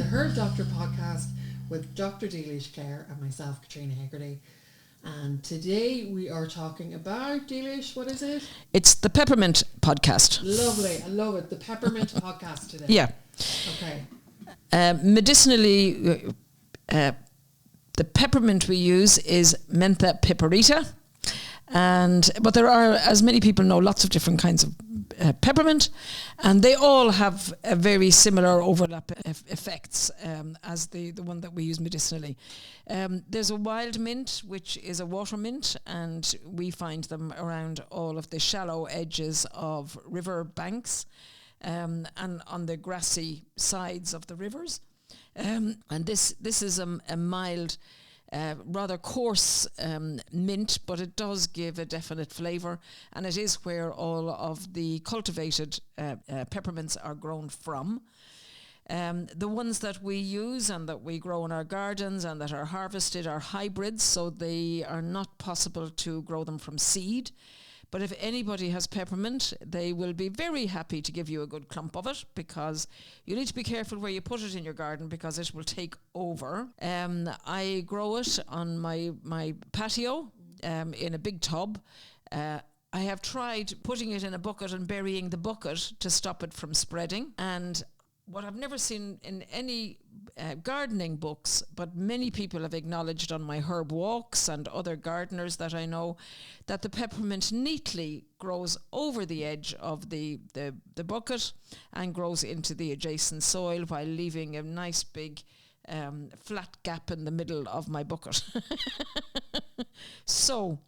Herb Doctor podcast with Dr. Dilis, Clare, and myself, Catriona Hegarty. And today we are talking about, Dilis, what is it? It's the Peppermint podcast. Lovely, I love it. The Peppermint podcast today. Yeah. Okay. Medicinally, the peppermint we use is Mentha piperita. But there are, as many people know, lots of different kinds of peppermint, and they all have a very similar overlap effects as the one that we use medicinally. There's a wild mint, which is a water mint, and we find them around all of the shallow edges of river banks and on the grassy sides of the rivers. And this is a mild, rather coarse mint, but it does give a definite flavour, and it is where all of the cultivated peppermints are grown from. The ones that we use and that we grow in our gardens and that are harvested are hybrids, so they are not possible to grow them from seed. But if anybody has peppermint, they will be very happy to give you a good clump of it, because you need to be careful where you put it in your garden, because it will take over. I grow it on my patio in a big tub. I have tried putting it in a bucket and burying the bucket to stop it from spreading. And what I've never seen in any gardening books, but many people have acknowledged on my herb walks and other gardeners that I know, that the peppermint neatly grows over the edge of the bucket and grows into the adjacent soil, while leaving a nice big flat gap in the middle of my bucket. So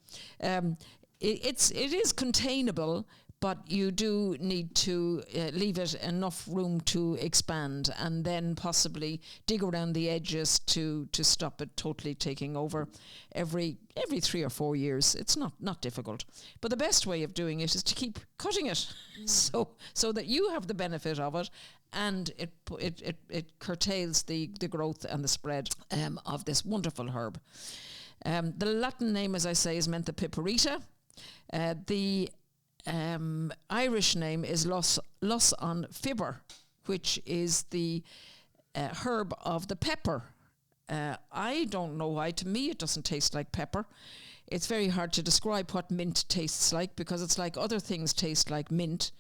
it is containable, but you do need to leave it enough room to expand, and then possibly dig around the edges to stop it totally taking over every 3 or 4 years. It's not difficult. But the best way of doing it is to keep cutting it, so that you have the benefit of it, and it curtails the growth and the spread of this wonderful herb. The Latin name, as I say, is Mentha piperita. The Irish name is Los on Fibber, which is the herb of the pepper. I don't know why. To me, it doesn't taste like pepper. It's very hard to describe what mint tastes like, because it's like other things taste like mint,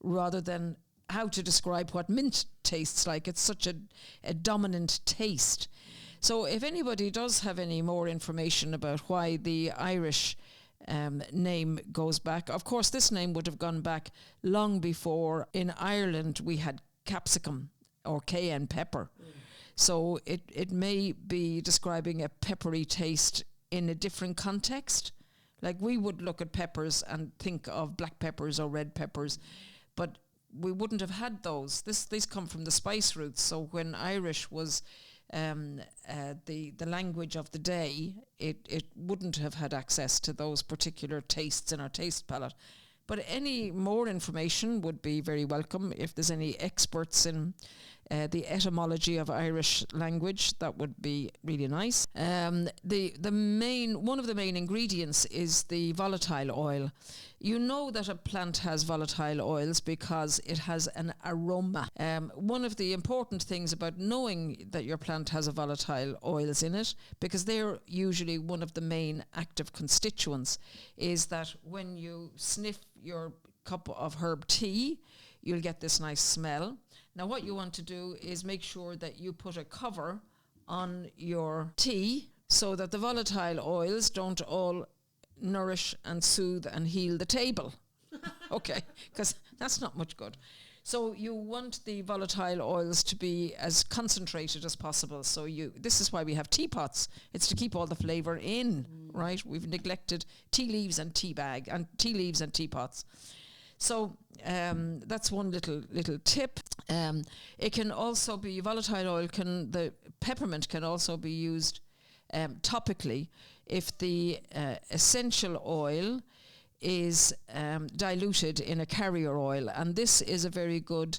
rather than how to describe what mint tastes like. It's such a dominant taste. So if anybody does have any more information about why the Irish name goes back. Of course, this name would have gone back long before in Ireland we had capsicum or cayenne pepper. So it may be describing a peppery taste in a different context. Like, we would look at peppers and think of black peppers or red peppers, but we wouldn't have had those. These come from the spice roots. So when Irish was the language of the day, it wouldn't have had access to those particular tastes in our taste palette. But any more information would be very welcome. If there's any experts in the etymology of Irish language, that would be really nice. One of the main ingredients is the volatile oil. You know that a plant has volatile oils because it has an aroma. One of the important things about knowing that your plant has a volatile oils in it, because they're usually one of the main active constituents, is that when you sniff your cup of herb tea, you'll get this nice smell. Now, what you want to do is make sure that you put a cover on your tea so that the volatile oils don't all nourish and soothe and heal the table. Okay, because that's not much good. So you want the volatile oils to be as concentrated as possible. So this is why we have teapots. It's to keep all the flavour in, right? We've neglected tea leaves and tea leaves and teapots. So that's one little tip. It can also be volatile oil. The peppermint can also be used topically if the essential oil is diluted in a carrier oil, and this is a very good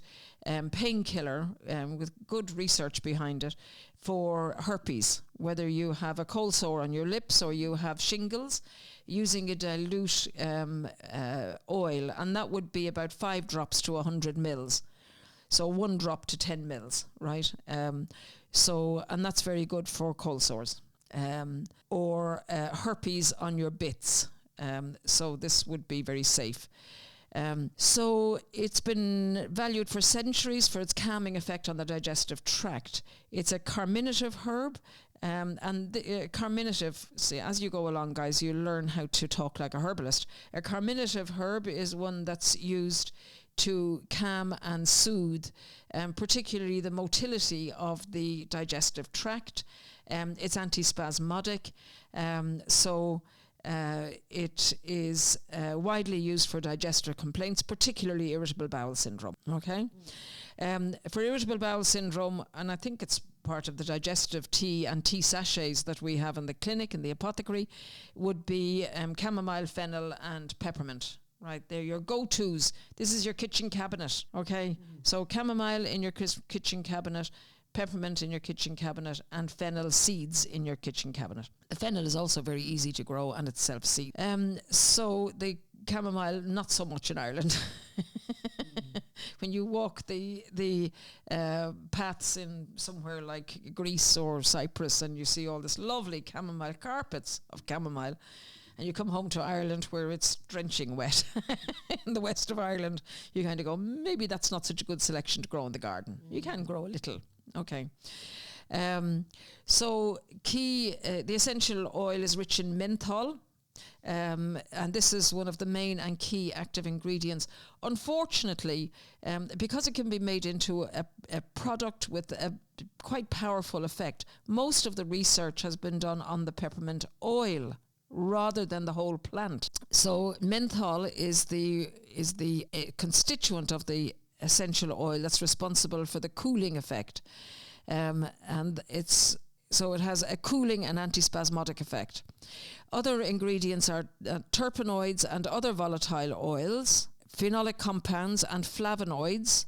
painkiller with good research behind it for herpes. Whether you have a cold sore on your lips or you have shingles, using a dilute oil, and that would be about 5 drops to 100 mils. So 1 drop to 10 mils, right? And that's very good for cold sores. Or herpes on your bits. So this would be very safe. So it's been valued for centuries for its calming effect on the digestive tract. It's a carminative herb. And the carminative, see, as you go along, guys, you learn how to talk like a herbalist. A carminative herb is one that's used to calm and soothe, particularly the motility of the digestive tract. It's antispasmodic, so it is widely used for digestive complaints, particularly irritable bowel syndrome. Okay, for irritable bowel syndrome, and I think it's part of the digestive tea and tea sachets that we have in the clinic, in the apothecary, would be chamomile, fennel, and peppermint. Right, they're your go-tos. This is your kitchen cabinet, okay? So chamomile in your kitchen cabinet, peppermint in your kitchen cabinet, and fennel seeds in your kitchen cabinet. The fennel is also very easy to grow, and it's self-seed. So the chamomile, not so much in Ireland. When you walk the paths in somewhere like Greece or Cyprus, and you see all this lovely chamomile carpets of chamomile, and you come home to Ireland where it's drenching wet in the west of Ireland, you kind of go, maybe that's not such a good selection to grow in the garden. You can grow a little. Okay. So the essential oil is rich in menthol. And this is one of the main and key active ingredients. Unfortunately, because it can be made into a product with a quite powerful effect, most of the research has been done on the peppermint oil rather than the whole plant. So menthol is the constituent of the essential oil that's responsible for the cooling effect, and it has a cooling and antispasmodic effect. Other ingredients are terpenoids and other volatile oils, phenolic compounds and flavonoids.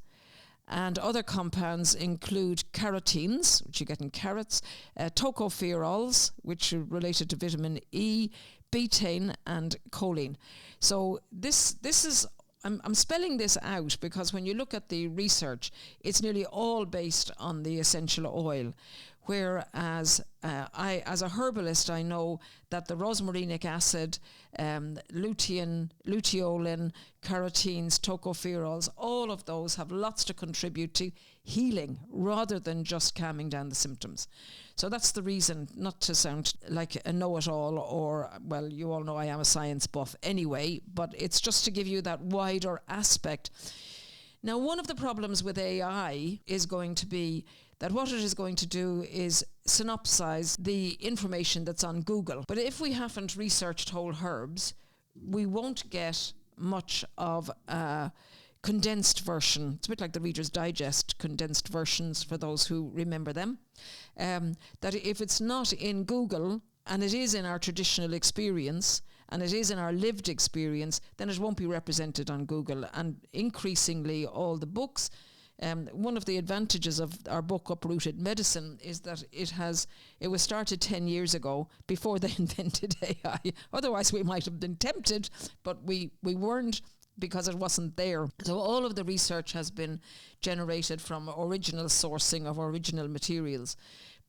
And other compounds include carotenes, which you get in carrots, tocopherols, which are related to vitamin E, betaine, and choline. So this is, I'm spelling this out because when you look at the research, it's nearly all based on the essential oil. Whereas as a herbalist, I know that the rosmarinic acid, lutein, luteolin, carotenes, tocopherols, all of those have lots to contribute to healing rather than just calming down the symptoms. So that's the reason, not to sound like a know-it-all or, well, you all know I am a science buff anyway, but it's just to give you that wider aspect. Now, one of the problems with AI is going to be that what it is going to do is synopsize the information that's on Google. But if we haven't researched whole herbs, we won't get much of a condensed version. It's a bit like the Reader's Digest condensed versions for those who remember them. That if it's not in Google, and it is in our traditional experience, and it is in our lived experience, then it won't be represented on Google. And increasingly, all the books, one of the advantages of our book Uprooted Medicine is that it was started 10 years ago before they invented AI. Otherwise we might have been tempted, but we weren't, because it wasn't there. So all of the research has been generated from original sourcing of original materials.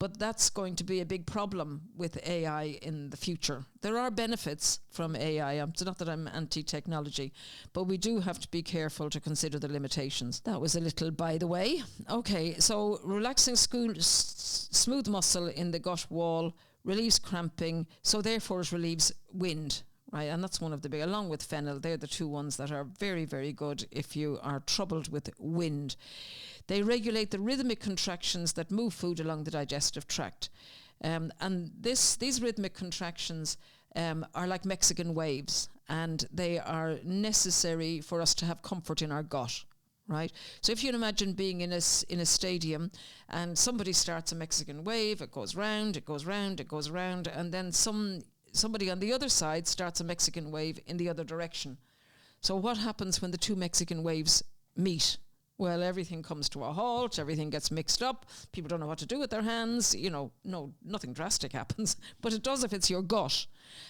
But that's going to be a big problem with AI in the future. There are benefits from AI. It's not that I'm anti-technology, but we do have to be careful to consider the limitations. That was a little by the way. Okay, so relaxing smooth muscle in the gut wall relieves cramping, so therefore it relieves wind. Right, and that's one of the big, along with fennel, they're the two ones that are very, very good if you are troubled with wind. They regulate the rhythmic contractions that move food along the digestive tract. And these rhythmic contractions are like Mexican waves, and they are necessary for us to have comfort in our gut. Right? So if you can imagine being in a stadium and somebody starts a Mexican wave, it goes round, it goes round, it goes round, and then somebody on the other side starts a Mexican wave in the other direction. So what happens when the two Mexican waves meet? Well, everything comes to a halt, everything gets mixed up, people don't know what to do with their hands, no, nothing drastic happens, but it does if it's your gut,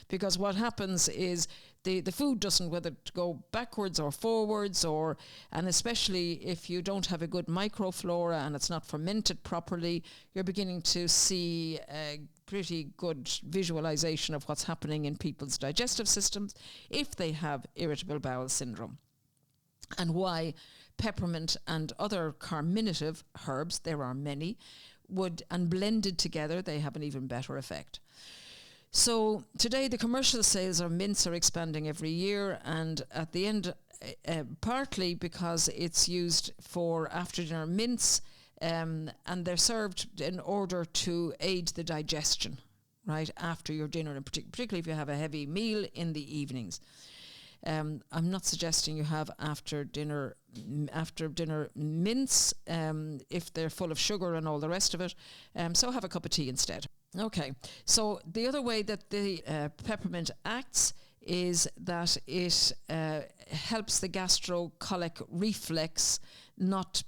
because what happens is the food doesn't, whether to go backwards or forwards, and especially if you don't have a good microflora and it's not fermented properly, you're beginning to see a pretty good visualization of what's happening in people's digestive systems if they have irritable bowel syndrome. And why peppermint and other carminative herbs, there are many, and blended together, they have an even better effect. So today the commercial sales of mints are expanding every year, and at the end, partly because it's used for after dinner mints, and they're served in order to aid the digestion, right, after your dinner, and particularly if you have a heavy meal in the evenings. I'm not suggesting you have after dinner mints if they're full of sugar and all the rest of it. So have a cup of tea instead. Okay, so the other way that the peppermint acts is that it helps the gastrocolic reflex not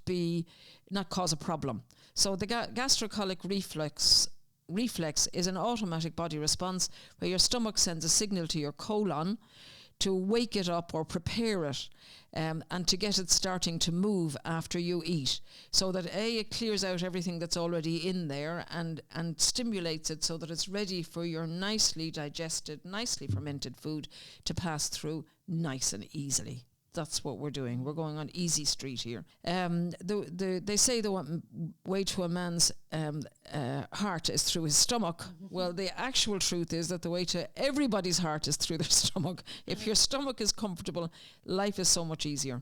cause a problem. So the gastrocolic reflex is an automatic body response where your stomach sends a signal to your colon to wake it up or prepare it, and to get it starting to move after you eat, so that it clears out everything that's already in there and stimulates it so that it's ready for your nicely digested, nicely fermented food to pass through nice and easily. That's what we're doing. We're going on easy street here. They say the way to a man's heart is through his stomach. Well, the actual truth is that the way to everybody's heart is through their stomach. If your stomach is comfortable, life is so much easier.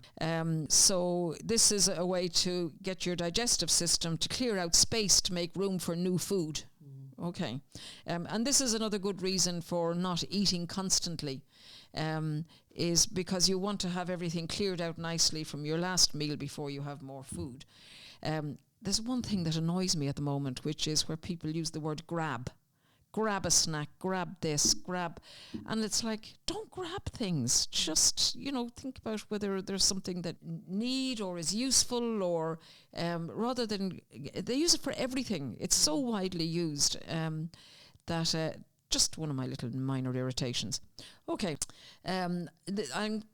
So this is a way to get your digestive system to clear out space to make room for new food. Okay. And this is another good reason for not eating constantly. Is because you want to have everything cleared out nicely from your last meal before you have more food. There's one thing that annoys me at the moment, which is where people use the word grab. Grab a snack, grab this, and it's like, don't grab things. Just, think about whether there's something that need or is useful, or rather than, they use it for everything. It's so widely used that just one of my little minor irritations. Okay, I'm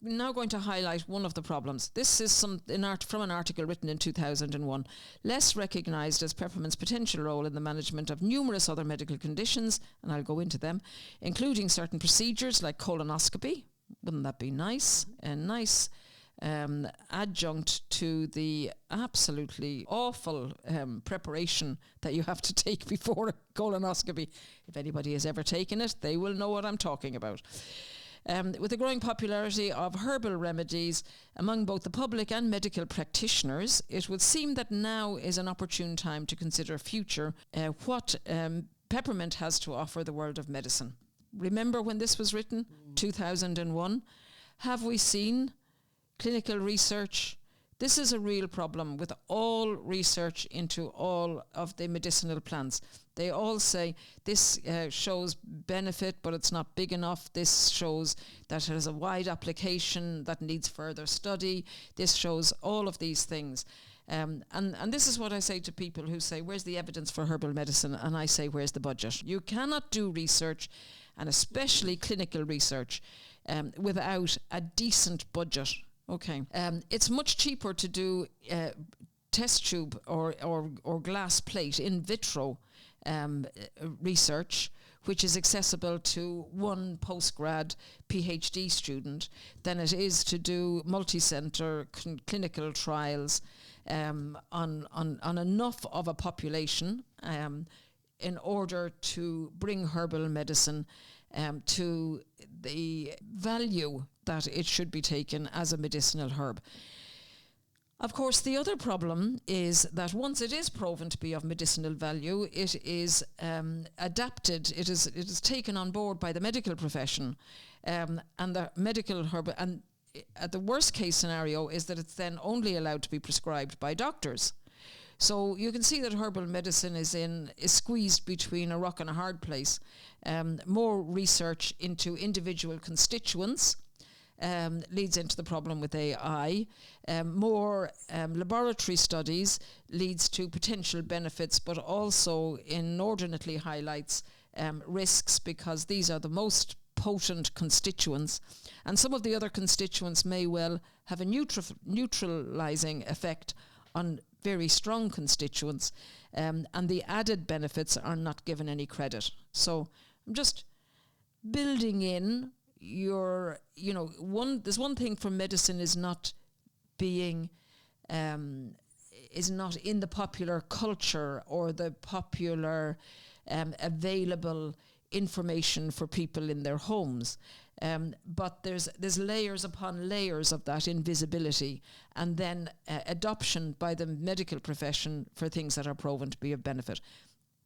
now going to highlight one of the problems. This is from an article written in 2001. Less recognised as peppermint's potential role in the management of numerous other medical conditions, and I'll go into them, including certain procedures like colonoscopy. Wouldn't that be nice? A nice adjunct to the absolutely awful preparation that you have to take before a colonoscopy. If anybody has ever taken it, they will know what I'm talking about. With the growing popularity of herbal remedies among both the public and medical practitioners, it would seem that now is an opportune time to consider what peppermint has to offer the world of medicine. Remember when this was written? 2001. Have we seen clinical research? This is a real problem with all research into all of the medicinal plants. They all say this shows benefit, but it's not big enough. This shows that it has a wide application that needs further study. This shows all of these things. And this is what I say to people who say, where's the evidence for herbal medicine? And I say, where's the budget? You cannot do research, and especially clinical research, without a decent budget. Okay. It's much cheaper to do test tube or glass plate in vitro research, which is accessible to one postgrad PhD student, than it is to do multi-center clinical trials on enough of a population in order to bring herbal medicine to the value that it should be taken as a medicinal herb. Of course, the other problem is that once it is proven to be of medicinal value, it is adapted, it is taken on board by the medical profession, and the medical herb, and the worst case scenario is that it's then only allowed to be prescribed by doctors. So you can see that herbal medicine is squeezed between a rock and a hard place. More research into individual constituents, leads into the problem with AI. More laboratory studies leads to potential benefits, but also inordinately highlights risks, because these are the most potent constituents, and some of the other constituents may well have a neutralizing effect on very strong constituents, and the added benefits are not given any credit. So I'm just building in your, there's one thing for medicine is not being, is not in the popular culture or the popular available information for people in their homes. But there's layers upon layers of that invisibility, and then adoption by the medical profession for things that are proven to be of benefit.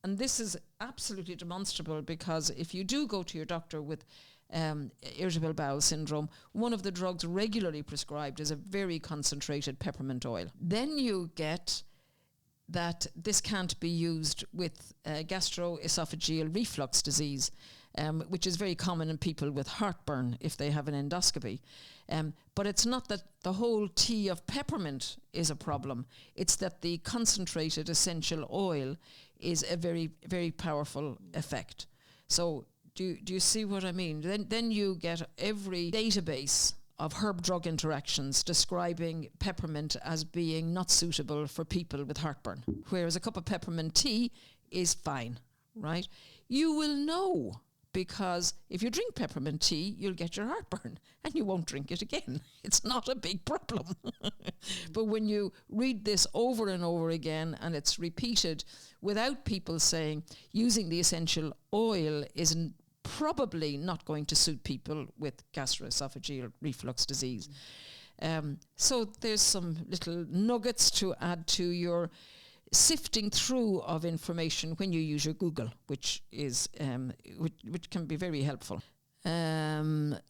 And this is absolutely demonstrable, because if you do go to your doctor with irritable bowel syndrome, one of the drugs regularly prescribed is a very concentrated peppermint oil. Then you get that this can't be used with gastroesophageal reflux disease, which is very common in people with heartburn if they have an endoscopy. But it's not that the whole tea of peppermint is a problem. It's that the concentrated essential oil is a very, very powerful effect. So do you see what I mean? Then you get every database of herb-drug interactions describing peppermint as being not suitable for people with heartburn, whereas a cup of peppermint tea is fine, right? You will know, because if you drink peppermint tea, you'll get your heartburn and you won't drink it again. It's not a big problem. But when you read this over and over again, and it's repeated without people saying using the essential oil isn't probably not going to suit people with gastroesophageal reflux disease. So there's some little nuggets to add to your sifting through of information when you use your Google, which is which can be very helpful.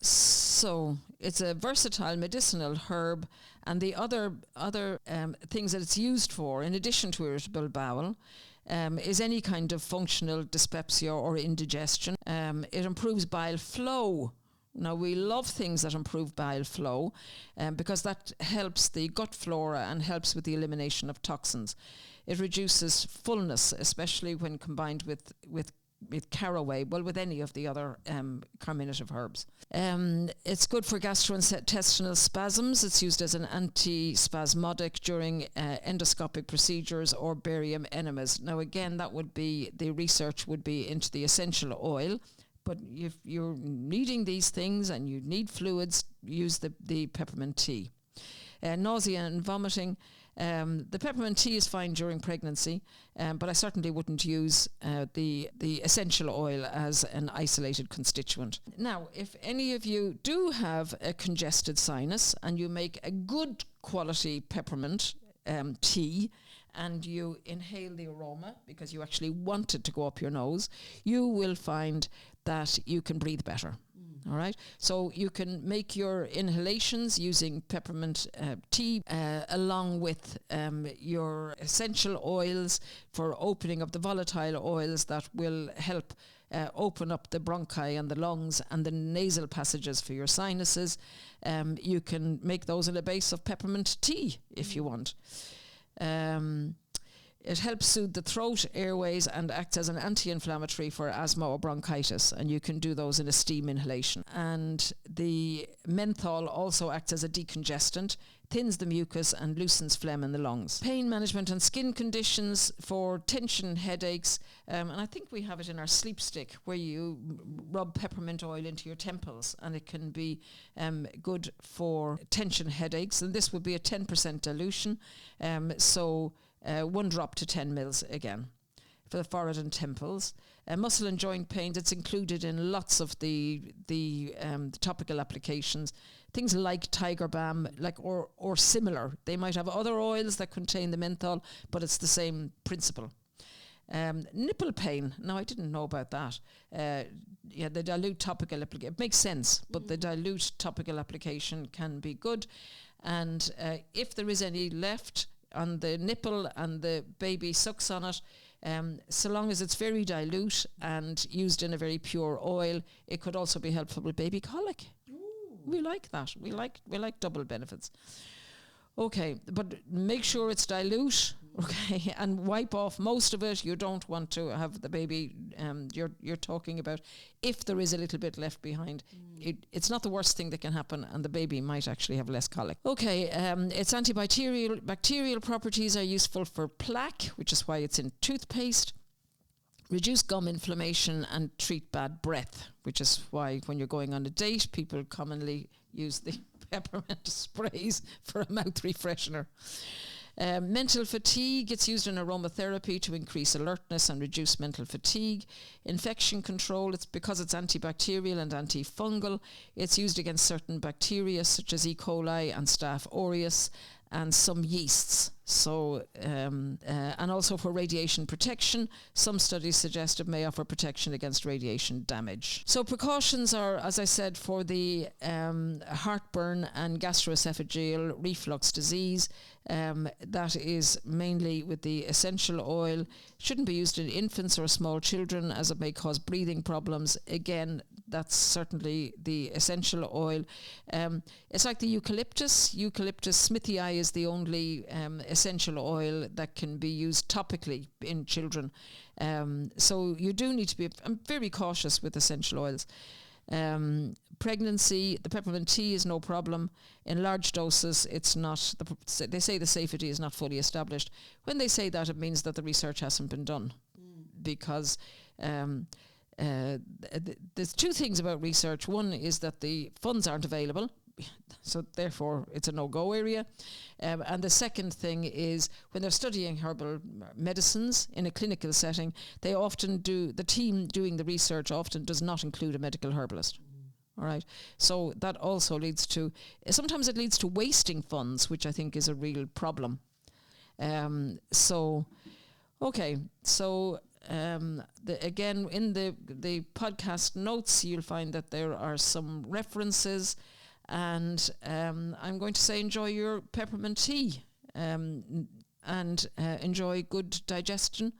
So it's a versatile medicinal herb, and the other things that it's used for, in addition to irritable bowel, is any kind of functional dyspepsia or indigestion. It improves bile flow. Now, we love things that improve bile flow because that helps the gut flora and helps with the elimination of toxins. It reduces fullness, especially when combined with caraway, well, with any of the other carminative herbs. It's good for gastrointestinal spasms. It's used as an antispasmodic during endoscopic procedures or barium enemas. Now, again, that would be, the research would be into the essential oil, but if you're needing these things and you need fluids, use the peppermint tea. Nausea and vomiting. The peppermint tea is fine during pregnancy, but I certainly wouldn't use the essential oil as an isolated constituent. Now, if any of you do have a congested sinus and you make a good quality peppermint tea and you inhale the aroma because you actually want it to go up your nose, you will find that you can breathe better. All right, so you can make your inhalations using peppermint tea along with your essential oils for opening up the volatile oils that will help open up the bronchi and the lungs and the nasal passages for your sinuses. You can make those in a base of peppermint tea if you want. It helps soothe the throat, airways, and acts as an anti-inflammatory for asthma or bronchitis, and you can do those in a steam inhalation. And the menthol also acts as a decongestant, thins the mucus and loosens phlegm in the lungs. Pain management and skin conditions for tension, headaches, and I think we have it in our sleep stick where you rub peppermint oil into your temples, and it can be good for tension headaches, and this would be a 10% dilution, so 1 drop to 10 mils again for the forehead and temples. Muscle and joint pains, it's included in lots of the topical applications. Things like Tiger Balm, or similar. They might have other oils that contain the menthol, but it's the same principle. Nipple pain, now I didn't know about that. The dilute topical application, it makes sense, but the dilute topical application can be good. And if there is any left on the nipple and the baby sucks on it, so long as it's very dilute and used in a very pure oil, it could also be helpful with baby colic. We like that. We like double benefits. Okay, but make sure it's dilute, okay, and wipe off most of it. You don't want to have the baby, you're talking about, if there is a little bit left behind, it's not the worst thing that can happen, and the baby might actually have less colic. Okay, its bacterial properties are useful for plaque, which is why it's in toothpaste, reduce gum inflammation, and treat bad breath, which is why when you're going on a date, people commonly use the peppermint sprays for a mouth refreshener. Mental fatigue, it's used in aromatherapy to increase alertness and reduce mental fatigue. Infection control, it's because it's antibacterial and antifungal. It's used against certain bacteria such as E. coli and Staph aureus and some yeasts. So, and also for radiation protection. Some studies suggest it may offer protection against radiation damage. So precautions are, as I said, for the heartburn and gastroesophageal reflux disease. That is mainly with the essential oil. Shouldn't be used in infants or small children as it may cause breathing problems. Again, that's certainly the essential oil. It's like the eucalyptus. Eucalyptus smithii is the only essential oil that can be used topically in children. So you do need to be very cautious with essential oils. Pregnancy, the peppermint tea is no problem. In large doses, it's not. They say the safety is not fully established. When they say that, it means that the research hasn't been done, because there's two things about research. One is that the funds aren't available, so therefore it's a no-go area. And the second thing is when they're studying herbal medicines in a clinical setting, they often do, the team doing the research often does not include a medical herbalist. All right. So that also leads to, sometimes it leads to wasting funds, which I think is a real problem. Again, in the podcast notes, you'll find that there are some references, and I'm going to say enjoy your peppermint tea, and enjoy good digestion,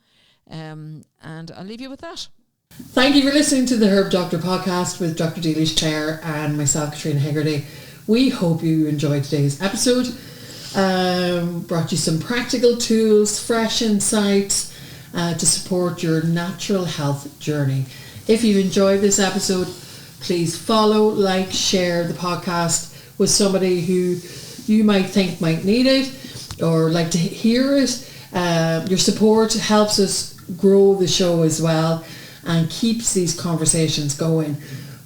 and I'll leave you with that. Thank you for listening to the Herb Doctor podcast with Dr. Dilis, Clare, and myself, Catriona Hegarty. We hope you enjoyed today's episode. Brought you some practical tools, fresh insights to support your natural health journey. If you've enjoyed this episode, please follow, like, share the podcast with somebody who you might think might need it or like to hear it. Your support helps us grow the show as well and keeps these conversations going.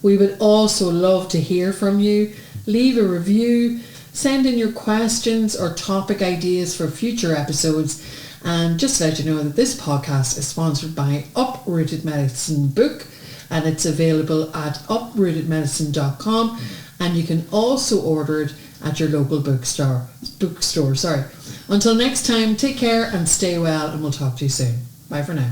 We would also love to hear from you. Leave a review, send in your questions or topic ideas for future episodes. And just to let you know that this podcast is sponsored by Uprooted Medicine Book, and it's available at uprootedmedicine.com, and you can also order it at your local bookstore. Until next time, take care and stay well, and we'll talk to you soon. Bye for now.